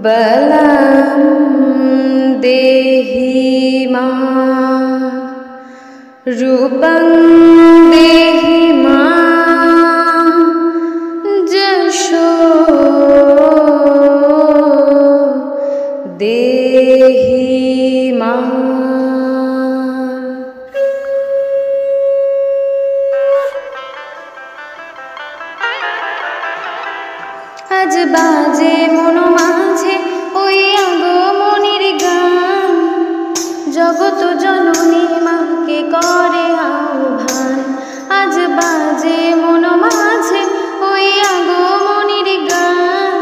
बलं देहि मां रूपं देहि मां यशो देहि मां। आज बाजे मनो माझे ओई আগমনীর গান, জগত জননী মাকে করে আহ্বান। আজ বাজে মনো মাঝে ওই আগমনীর গান,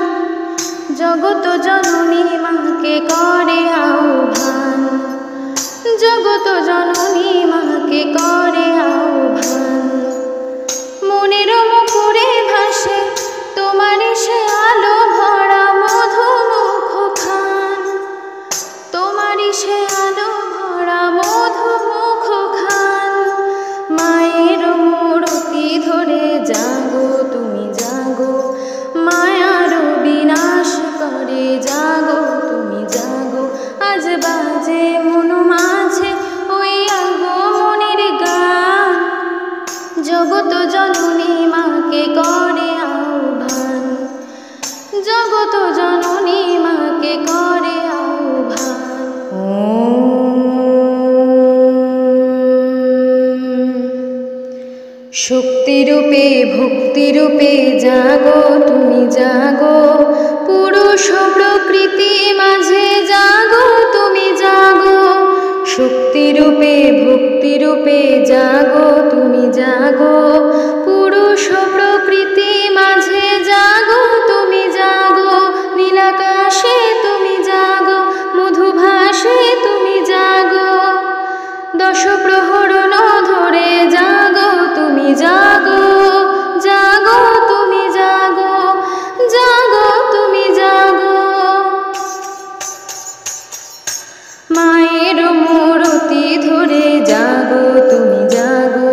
জগত জননী মাকে করে আহ্বান। জগত জননী মাকে করে আহ্বান। মনের মুখরে ভাসে তোমারই সে আলো ভরা মধুমুখ খান, তোমারই সে আলো ভরা মধুমুখ খান। মায়ের মূর্তি ধরে জাগো তুমি জাগো, মায়ার বিনাশ করে জাগো তুমি জাগো। আজ বাজে মন মাঝে ওই আগমনীর গান, জগত জননী মাকে করে আহ্বান। জগত জননী মাকে করে আহ্বান। শক্তিরূপে ভক্তিরূপে জাগো তুমি জাগো, পুরুষ প্রকৃতি মাঝে জাগো তুমি জাগো। শক্তিরূপে ভক্তিরূপে জাগো তুমি জাগো, পুরুষ প্রকৃতি মাঝে জাগো তুমি জাগো। নীলাকাশে তুমি জাগো, মধুভাসে তুমি জাগো, দশ প্রহরণ ধরে জাগো তুমি জাগো। জাগো তুমি জাগো, জাগো তুমি জাগো। মায়ের মূর্তি ধরে জাগো তুমি জাগো।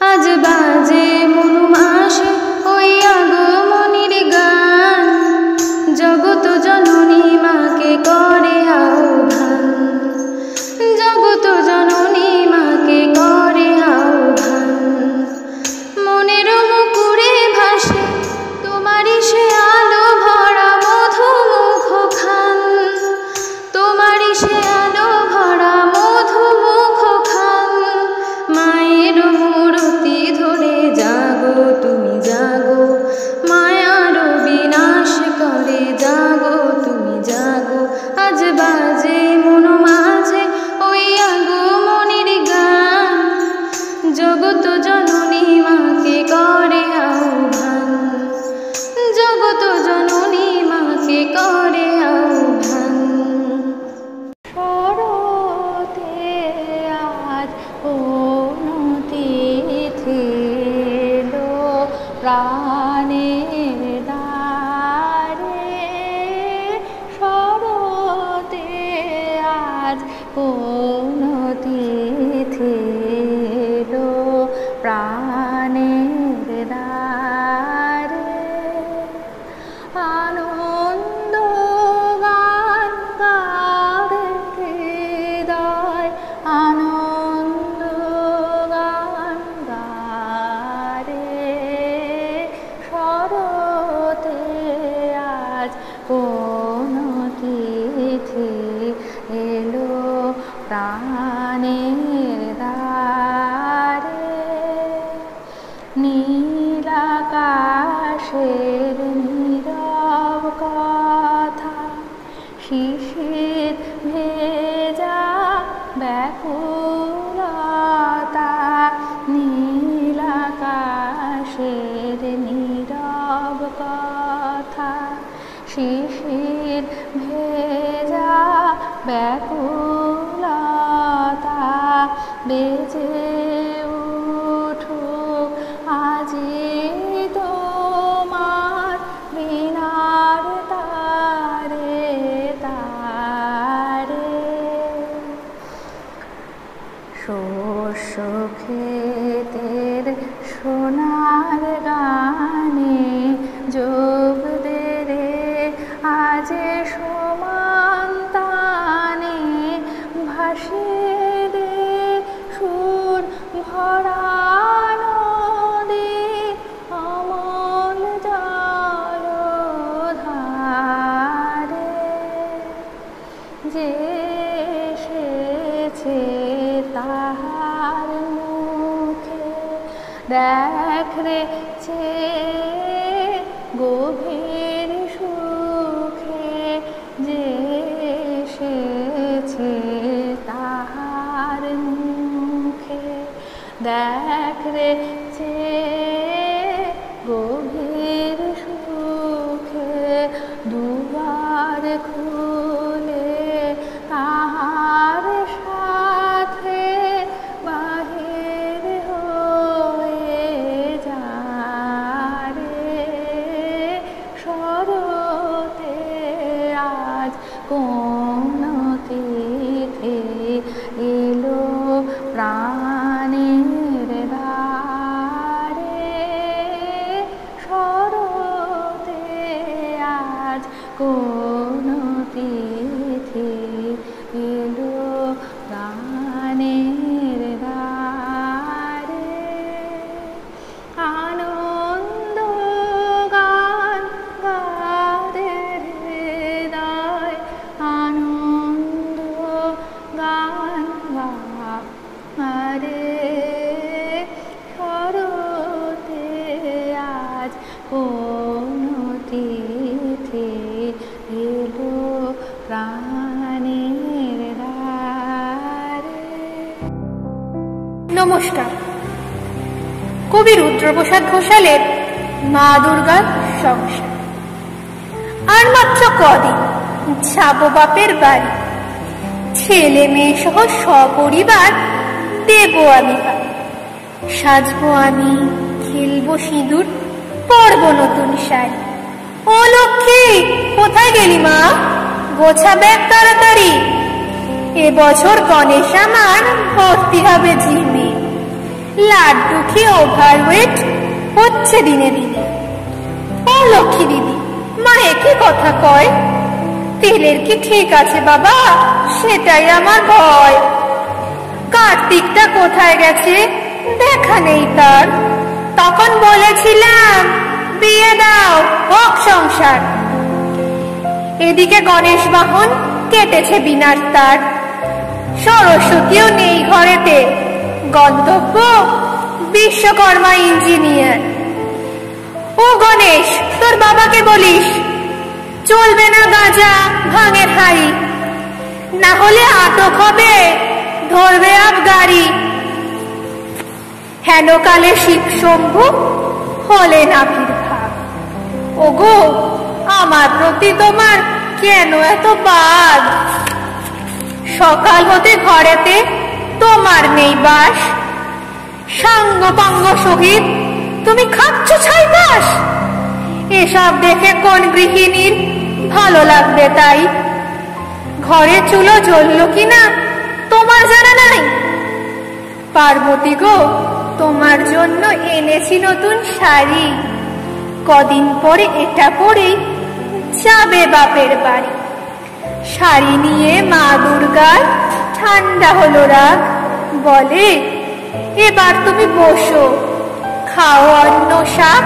আজ বাজে মন মাসে ওই আগমনীর গান, জগত জননী মাকে করে আহ্বান। জগত জননী মাকে করে আহ্বান। মনের মুকুরে ভাসে তোমারই সে আলো ভরা মধুমুখ খান, তোমারই সে আলো ভরা মধুমুখ খান। মায়ের মূর্তি ধরে জাগো তুমি জাগো, মায়ার বিনাশ করে জাগো তুমি জাগো। আজ বাজে মন মাঝে ওই আগমনীর গান, জগত জননী মাকে করে আহ্বান। জগত জননী মাকে করে আহ্বান। শরতে আজ কোন তিথি এলো প্রাণের দ্বারে, শরতে আজ কোন তিথি এলো প্রাণের দ্বারে। আনন্দ গান গাবে হৃদয়, আনন্দ গান গারে। শরতে আজ কোন তিথি এলো প্রাণের দ্বারে। নীলাকাশের নীরব কথা, শিশির ভেজা ব্যাকুলতা। নীলাকাশের নীরব কথা, শিশির ভেজা ব্যাকুলতা। বেজে উঠুক আজি তোমার বীণার তারে তারে। শস্য ক্ষেতের সোনার গানে যোগ দে রে দেখ রে গভীর সুখে যে এসেছে তাহার মুখে। দেখ রে গভীর সুখে দুবার খুলে তাহার সাথে বাহির হয়ে যারে শরতে আজ কোন তিথি এলো প্রাণের দ্বারে শরতে আজ কোন তিথি এলো প্রাণের দ্বারে। আনন্দ গান গারে হৃদয় আনন্দ গান গারে শরতে আজ কোন তিথি এলো প্রাণের দ্বারে। নমস্কার। কবি রুদ্রপ্রসাদ ঘোষালের মা দুর্গার সংসার। আর মাত্র কদিন যাব বাপের বাড়ি, ছেলে মেয়ে সহ সপরিবার দেব আমি বাড়ি। সাজবো আমি, খেলবো সিঁদুর, পরবো নতুন শাড়ি। ও লক্ষ্মী, কোথায় গেলি মা? গোছা ব্যাগ তাড়াতাড়ি, এবছর গণেশ আমার ভর্তি হবে জিমে। লাড্ডু খেয়ে ওভারওয়েট হচ্ছে দিনে দিনে। ও লক্ষ্মী দিদি, মা একই কথা কয়? তেলের কি ঠিক আছে বাবা? সেটাই আমার ভয়। কার্তিকটা কোথায় গেছে? দেখা নেই তার। তখন বলেছিলাম বিয়ে দাও, হোক সংসার। এদিকে গণেশ বাহন কেটেছে বিনার তার, সরস্বতীও নেই ঘরেতে, গন্তব্য বিশ্বকর্মা ইঞ্জিনিয়ার। ও গণেশ, তোর বাবাকে বলিস চলবে না গাঁজা ভাঙের হাড়ি, না হলে আটক হবে, ধরবে আব গাড়ি। হেনকালে শিব শম্ভু হলেন আবির্ভাব। ওগো, আমার প্রতি তোমার কেন এত বাদ? সকাল হতে ঘরেতে তোমার নেই বাস, সাঙ্গ পাঙ্গ সহিত তুমি খাচ্ছ ছাই বাস। এসব দেখে কোন গৃহিণীর ভালো লাগবে তাই? ঘরে চুলো জ্বললো কিনা তোমার জানা নাই? পার্বতী গো, তোমার জন্য এনেছি নতুন শাড়ি, কদিন পরে এটা পরেই যাবে বাপের বাড়ি। শাড়ি নিয়ে মা দুর্গার ঠান্ডা হলো রাগ, বলে এবার তুমি বসো, খাও অন্ন শাক।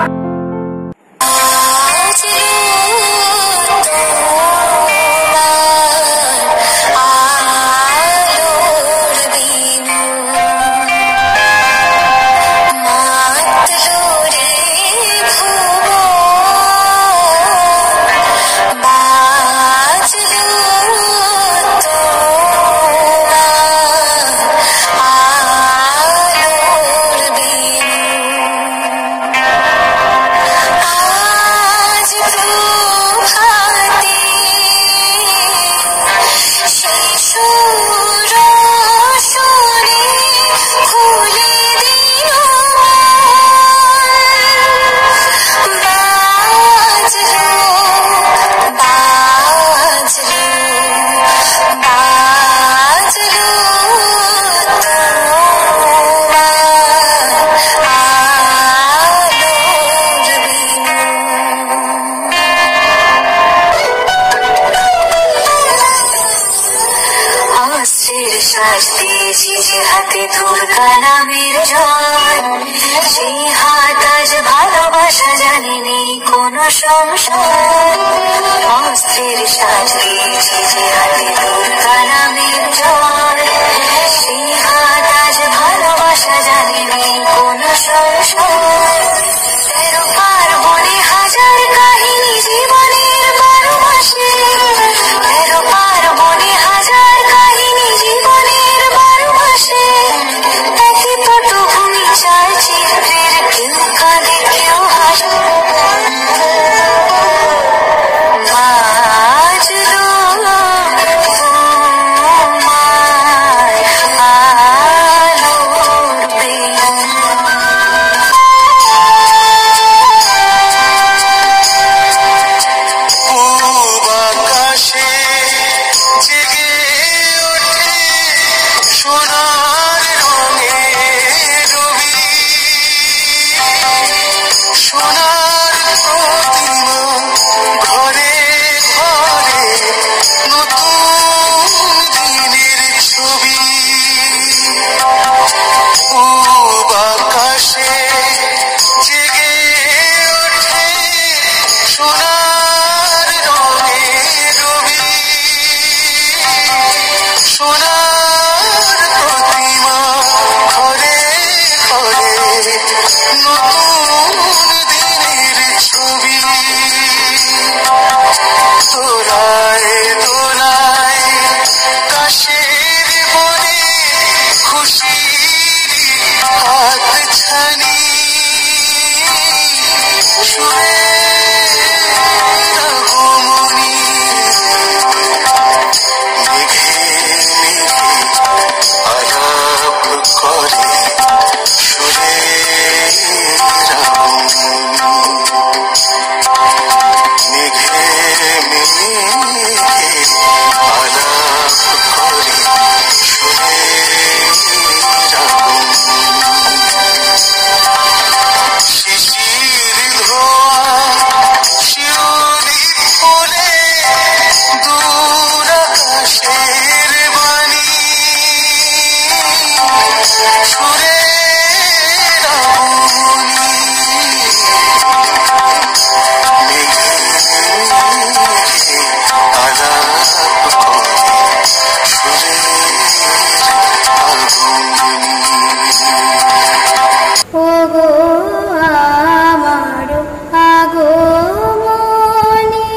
হাতে দুর্গা নামের জয়, সেই হাত আজ ভালোবাসা জানি নেই কোন সংশয়। অস্ত্রের সাজ দিয়েছি যে হাতে দুর্গা নামের জয়, সেই হাত আজ ভালোবাসা জানি নেই কোন সংশয়। সোনার রঙে রবি সোনার প্রতিমা ঘরে ঘরে নতুন দিনের ছবি পূব আকাশে জেগে ওঠে সোনার রঙে রবি সোনার প্রতিমা ঘরে ঘরে নতুন দিনের ছবি তোলায় তোলায় কাশের বনে খুশির হাত ছানি সুরে আগমনী মেঘে মেঘে আলাপ করে সুরে মেঘে মেঘে আলাপ করে সুরে শিশির ধোয়া শিউলি ফুলে দূর আকাশের বাণী সুরে রাবণী মেঘে মেঘে আলাপ করে সুরে রাবণী ওগো আমার আগমনী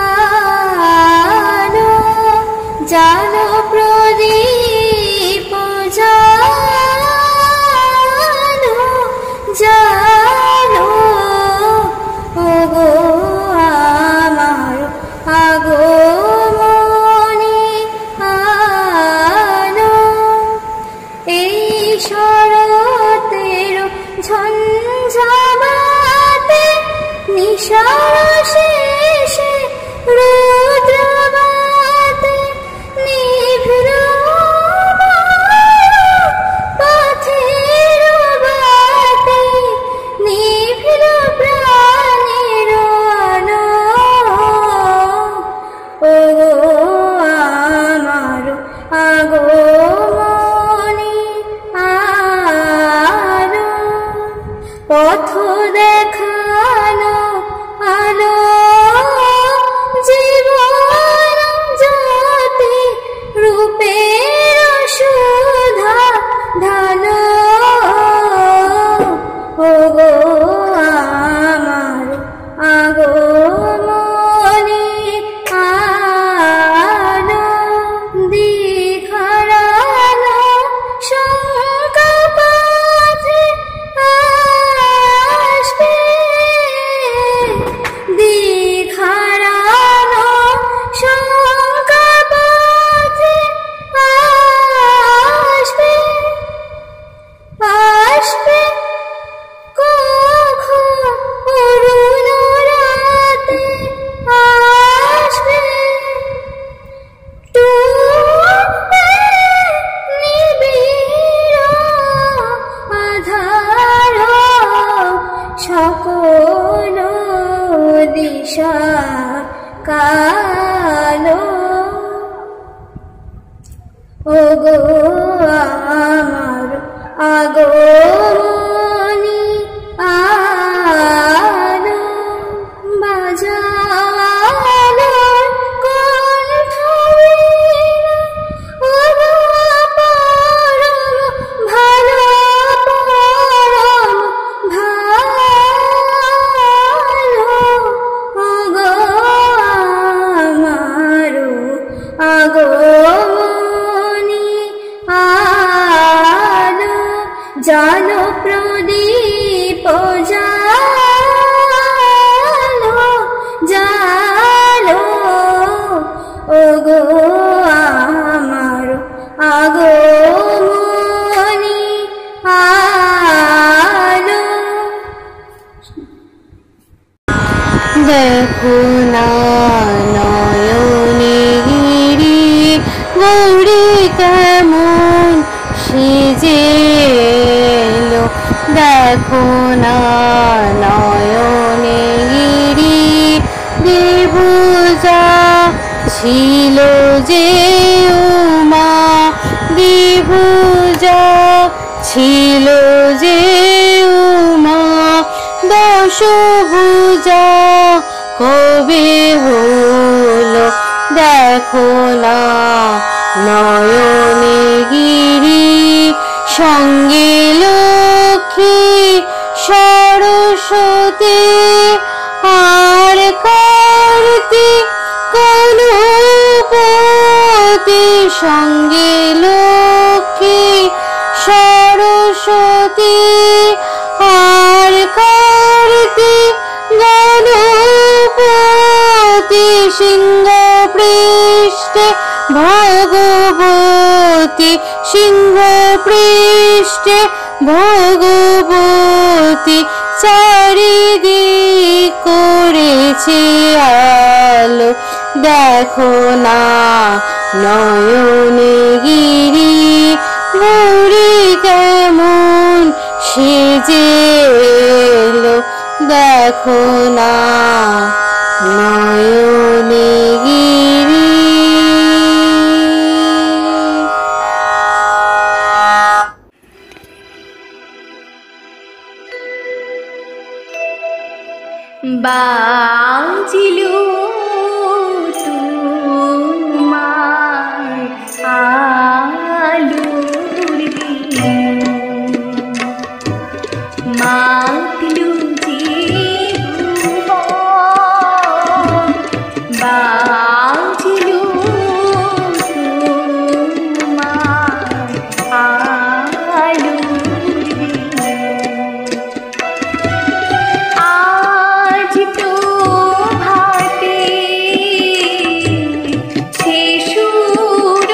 আলো জানো প্রদীপ জানো জানো ওগো আমার আগমনী আলো এই শরতের ঝঞ্ঝাবাতে নিশার শেষে রুদ্রবাতে নিভৃত পথের বাতে নিভৃত প্রাণের আলো ওগো আমার আগমনী আলো পথ দেখানো আলো জীবন জ্যোতি রূপের সুধা ঢালো ওগো আমার আগমনী আলো দিখারানো শঙ্কা পথে আসবে দিখারানো শঙ্কা পথে আসবে আসবে কখন অরুণ রাতে আসবে ডুববে নিবিড় আধার সকল দিশা কালো ওগো আমার আগমনী আলো বাজালো কণ্ঠ বীণা ওগো পরম ভালো পরম ভালো ওগো আমার আগমনী আলো জানো প্রদীপ জালো জালো ওগো আমার আগমনী আলো দেখো না নয়নে গিরি গৌরী কেমন সেজে এলো দেখো না নয়নে গিরি দ্বিভুজা ছিল যে উমা দ্বিভুজা ছিল যে উমা দশভুজা কবে হলো দেখো না নয়নে গিরি সঙ্গে লক্ষ্মী সরস্বতী আর কার্তিক গণপতি সঙ্গে লক্ষ্মী সরস্বতী আর কার্তিক গণপতি সিংহ পৃষ্ঠে ভগবতী সিংহ পৃষ্ঠে ভগবতী চারিদিক করেছে আলো দেখো না নয়নে গিরি গৌরী কেমন সেজে এলো দেখো না নয়নে গিরি। বাজিলো তোমার আলোর দিন মাতলো যে ভুবন বাজিলো তোমার আলোর দিন আজ প্রভাতে সে সুর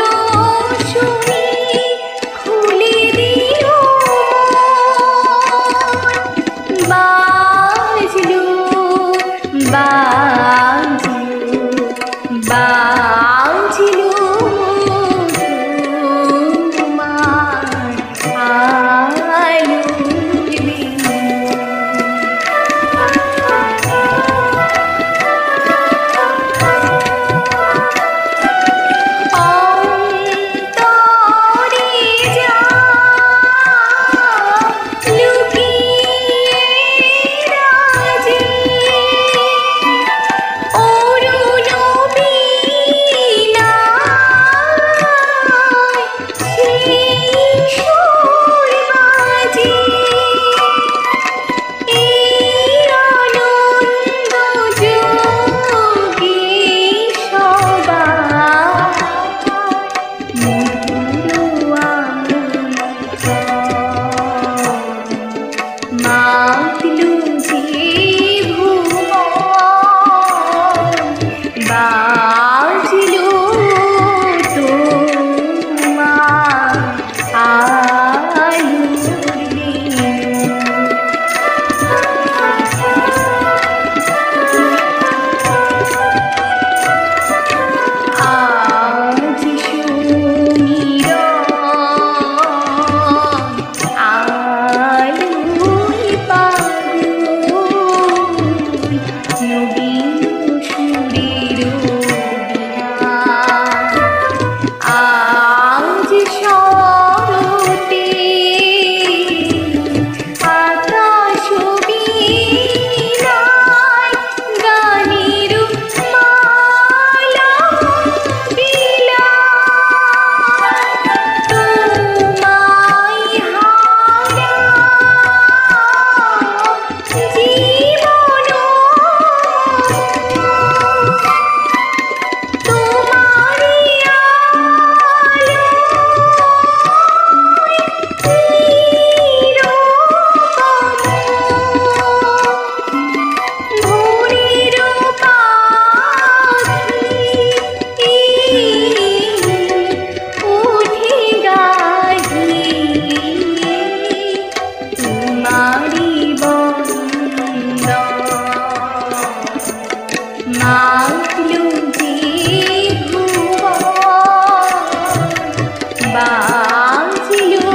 বাজিও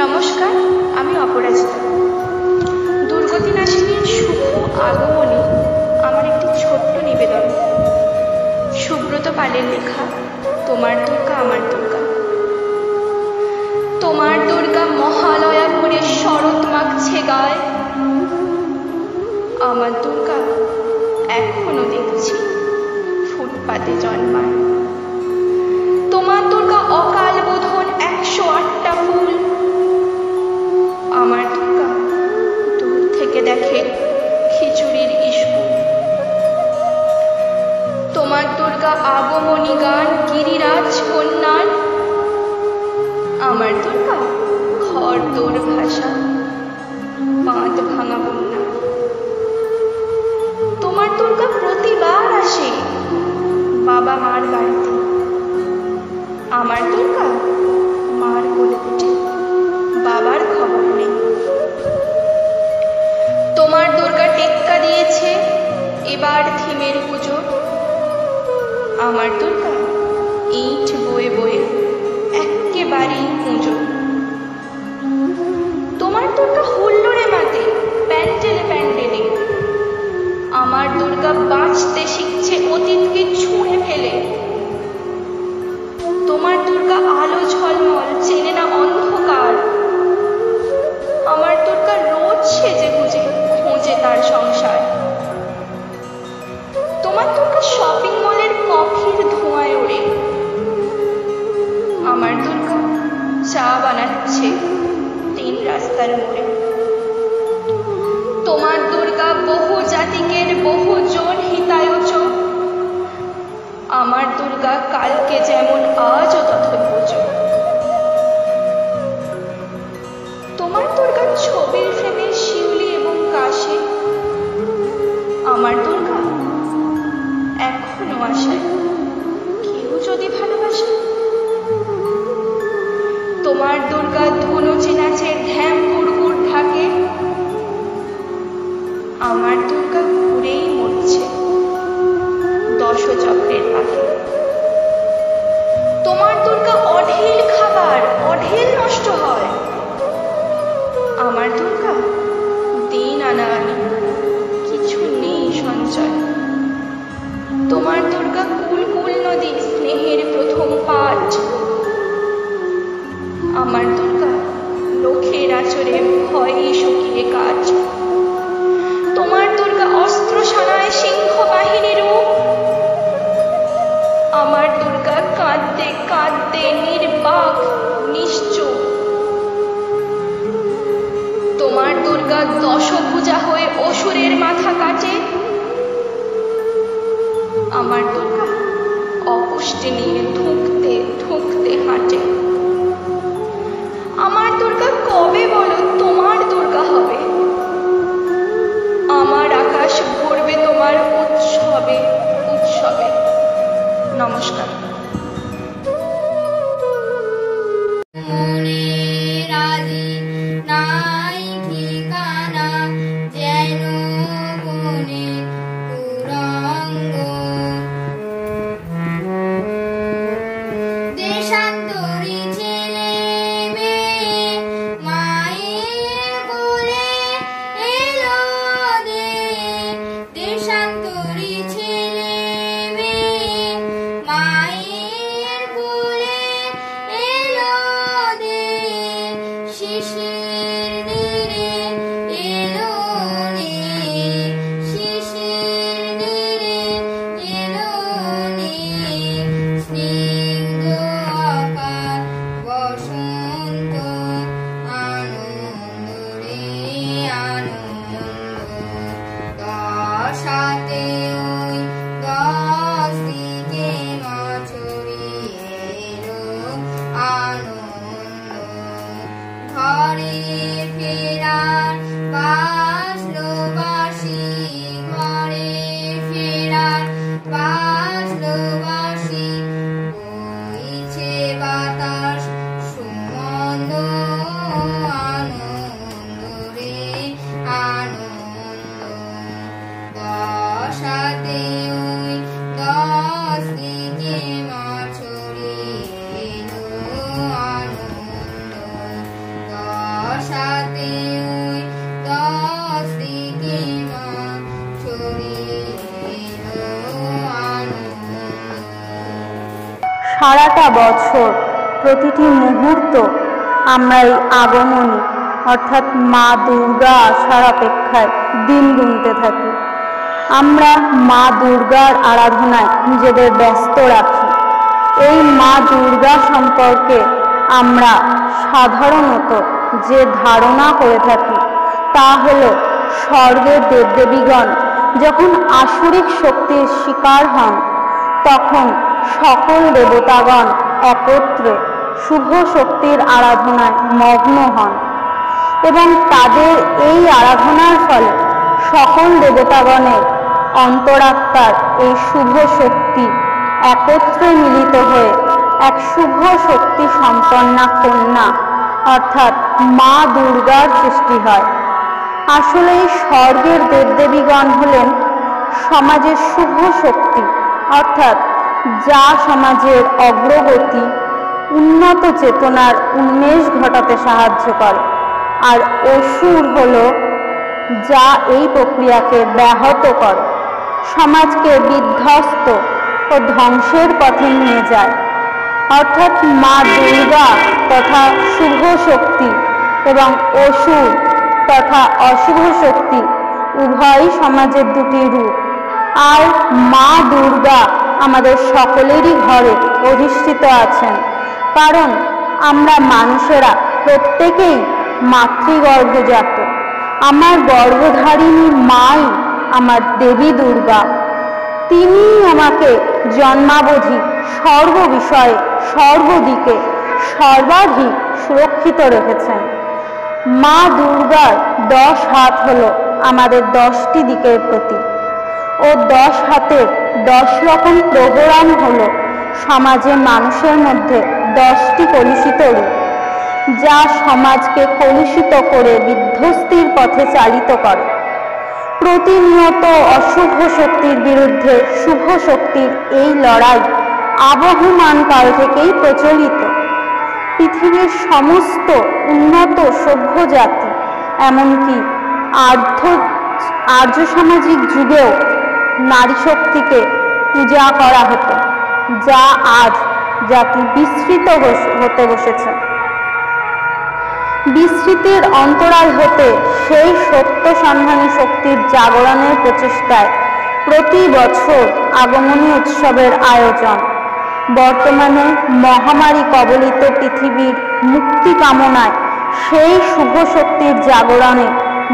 নমস্কার, আমি অপরাজিতা। দুর্গতিনাশিনীর শুভ আগমনে আমার একটি ছোট্ট নিবেদন। সুব্রত পালের লেখা তোমার দুর্গা আমার দুর্গা। তোমার দুর্গা মহালয়া করে শরৎ মাখছে গায়ে, আমার দুর্গা এখনো দেখছি ফুটপাতে জন্মায়। তোমার দুর্গা অকাল বোধন 108টা ফুল, আমার দুর্গা দূর থেকে দেখে খিচুড়ির স্কুল। তোমার দুর্গা আগমনী গান গিরিরাজ কন্যার, আমার দুর্গা ঘর দোর ভাষা বাঁধ ভাঙা বন্যা। তোমার দুর্গা প্রতিবার আসে বাবা মার বাড়িতে, আমার দুর্গা মার কোলে পিঠে বাবার খবর নেই। তোমার দুর্গা টেক্কা দিয়েছে এবার থিমের পুজো, আমার দুর্গা ইট বয়ে বয়ে একেবারেই পুজো। তোমার দুর্গা হুল্লোড়ে মাতে প্যান্ডেলে প্যান্ডেলে, আমার দুর্গা বাঁচতে শিখছে অতীতকে ছুঁড়ে ফেলে। তোমার দুর্গা আলো ঝলমল চেনে না অন্ধকার, আমার দুর্গা রোজ সেজে গুজে খুঁজে তার সংসার। তোমার দুর্গা শপিং মলের কফির ধোঁয়ায় ওড়ে, আমার দুর্গা চা বানাচ্ছে 3 রাস্তার মোড়ে। তোমার দুর্গা বহু জাতিকের বহু জন হিতায়োচক, আমার দুর্গা কালকে যেমন আজও তথৈবচ। তোমার দুর্গা ছবির ফ্রেমে শিউলি এবং কাশে, আমার দুর্গা এখনো আশায় কেউ যদি ভালোবাসে। তোমার দুর্গা ধনুচি নাচের ধ্যাম গুড়গুড় ঢাকে দুর্গা দিন আনা আনি কিছু নেই সঞ্চয়। তোমার দুর্গা কুল কুল নদী স্নেহের প্রথম পাঠ। আমার দুর্গা লোকের আচরে ভয়ে শুকিয়ে কাজ। তোমার দুর্গা অস্ত্র সানায় সিংহ বাহিনী রূপ। আমার দুর্গা কাঁদতে কাঁদতে নির্বাক নিশ্চুপ। তোমার দুর্গা দশভুজা হয়ে অসুরের মাথা কাটে। আমার দুর্গা অপুষ্টি নিয়ে ঠুকতে ঠুকতে হাঁটে। আমার দুর্গা কবে বলো তোমার দুর্গা হবে? আমার আকাশ ভরবে তোমার উৎসবে উৎসবে। নমস্কার। সারাটা বছর প্রতিটি মুহূর্ত আমরা এই আগমনী অর্থাৎ মা দুর্গা আসার অপেক্ষায় দিন গুনতে থাকি। আমরা মা দুর্গার আরাধনায় নিজেদের ব্যস্ত রাখি। এই মা দুর্গা সম্পর্কে আমরা সাধারণত যে ধারণা করে থাকি তা হল স্বর্গের দেবদেবীগণ যখন আসুরিক শক্তির শিকার হন তখন সকল দেবতাগণ একত্রে শুভ শক্তির আরাধনায় মগ্ন হন এবং তাদের এই আরাধনার ফলে সকল দেবতাগণের অন্তরাত্মার এই শুভ শক্তি একত্রে মিলিত হয়ে এক শুভ শক্তি সম্পন্না কন্যা অর্থাৎ মা দুর্গার সৃষ্টি হয়। আসলে এই স্বর্গের দেবদেবীগণ হলেন সমাজের শুভ শক্তি অর্থাৎ যা সমাজের অগ্রগতি উন্নত চেতনার উন্মেষ ঘটাতে সাহায্য করে, আর অসুর হল যা এই প্রক্রিয়াকে ব্যাহত করে, সমাজকে বিধ্বস্ত ও ধ্বংসের পথে নিয়ে যায়। অর্থাৎ মা দুর্গা তথা শুভ শক্তি এবং অসুর তথা অশুভ শক্তি উভয়ই সমাজের দুটি রূপ। আর মা দুর্গা আমাদের সকলেরই ঘরে অধিষ্ঠিত আছেন, কারণ আমরা মানুষেরা প্রত্যেকেই মাতৃগর্ভজাত। আমার গর্ভধারিণী মাই আমার দেবী দুর্গা। তিনি আমাকে জন্মাবধি সর্ব বিষয়ে সর্বদিকে সর্বাধিক সুরক্ষিত রেখেছেন। মা দুর্গার 10 হাত হলো আমাদের 10টি দিকের প্রতীক ও 10 হাতের 10 রকম প্রোগ্রাম হলো সমাজে মানুষের মধ্যে 10টি কলুষিত রূপ, যা সমাজকে কলুষিত করে বিধ্বস্তির পথে চালিত করে। প্রতিনিয়ত অশুভ শক্তির বিরুদ্ধে শুভ শক্তির এই লড়াই আবহমান কাল থেকেই প্রচলিত। পৃথিবীর সমস্ত উন্নত সভ্য জাতি এমনকি আর্য সামাজিক যুগেও নারী শক্তিকে পূজা করা হতো, যা আজ জাতি বিস্মৃত হতে বসেছে। বিস্মৃতির অন্তরাল হতে সেই সত্য সন্ধানী শক্তির জাগরণের প্রচেষ্টায় প্রতি বছর আগমনী উৎসবের আয়োজন। বর্তমানে মহামারী কবলিত পৃথিবীর মুক্তি কামনায় সেই শুভ শক্তির জাগরণে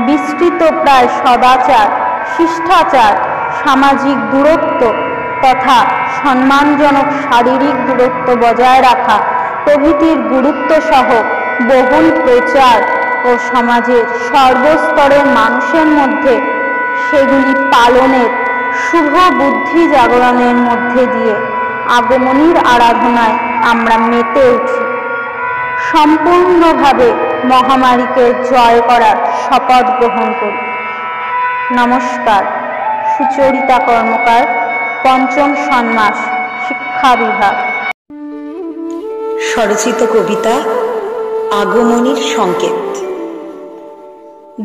বিস্তৃত প্রায় সদাচার, শিষ্টাচার, সামাজিক দূরত্ব তথা সম্মানজনক শারীরিক দূরত্ব বজায় রাখা প্রভৃতির গুরুত্ব সহ বহুল প্রচার ও সমাজের সর্বস্তরের মানুষের মধ্যে সেগুলি পালনের শুভ বুদ্ধি জাগরণের মধ্যে দিয়ে আগমনীর আরাধনায় আমরা মেতে উঠি। সম্পূর্ণভাবে মহামারীকে জয় করার শপথ গ্রহণ করি। নমস্কার। সুচরিতা কর্মকার, পঞ্চম ষান্মাস, শিক্ষা বিভাগ। স্বরচিত কবিতা আগমনীর সংকেত।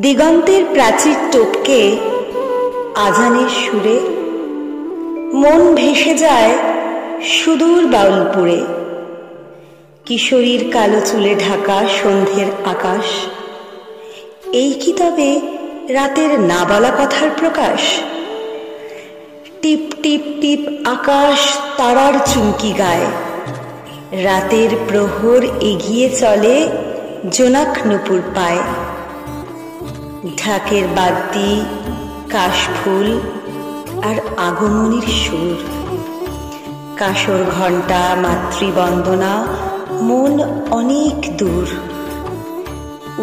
দিগন্তের প্রাচীর টপকে আজানের সুরে মন ভেসে যায় সুদূর বাউলপুরে। কিশোরীর কালো চুলে ঢাকা সন্ধ্যের আকাশ, এই কি তবে রাতের না বলা কথার প্রকাশ? টিপ টিপ টিপ আকাশ তারার চুমকি গায়, রাতের প্রহর এগিয়ে চলে জোনাক নুপুর পায়। ঢাকের বাদ্যি, কাশফুল আর আগমনীর সুর, কাঁসর ঘণ্টা, মাতৃবন্দনা, মন অনেক দূর।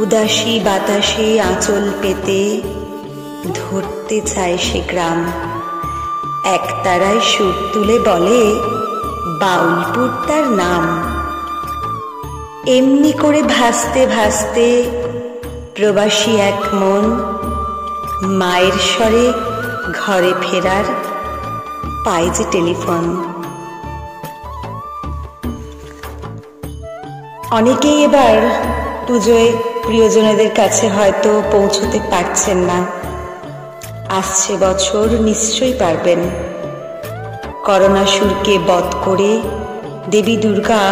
উদাসী বাতাসে আঁচল পেতে ধরতে চায় সে গ্রাম। একতারায় সুর তুলে বলে বাউলপুর তার নাম। এমনি করে ভাসতে ভাসতে প্রবাসী এক মন মায়ের স্বরে ঘরে ফেরার পায় যে টেলিফোন। অনেকেই এবার পুজোয় প্রিয়জনেদের কাছে হয়তো পৌঁছতে পারছেন না। আসছে বছর নিশ্চয়ই পারবেন। করোনা সুরকে বধ করে দেবী দুর্গা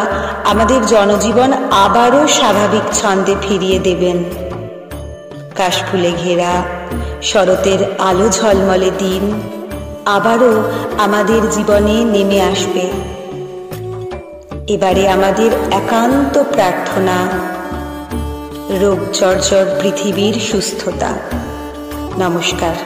আমাদের জনজীবন আবারও স্বাভাবিক ছন্দে ফিরিয়ে দেবেন। কাশফুলে ঘেরা শরতের আলো ঝলমলে দিন আবারও আমাদের জীবনে নেমে আসবে। এবারে আমাদের একান্ত প্রার্থনা রোগ জর্জর পৃথিবীর সুস্থতা। নমস্কার।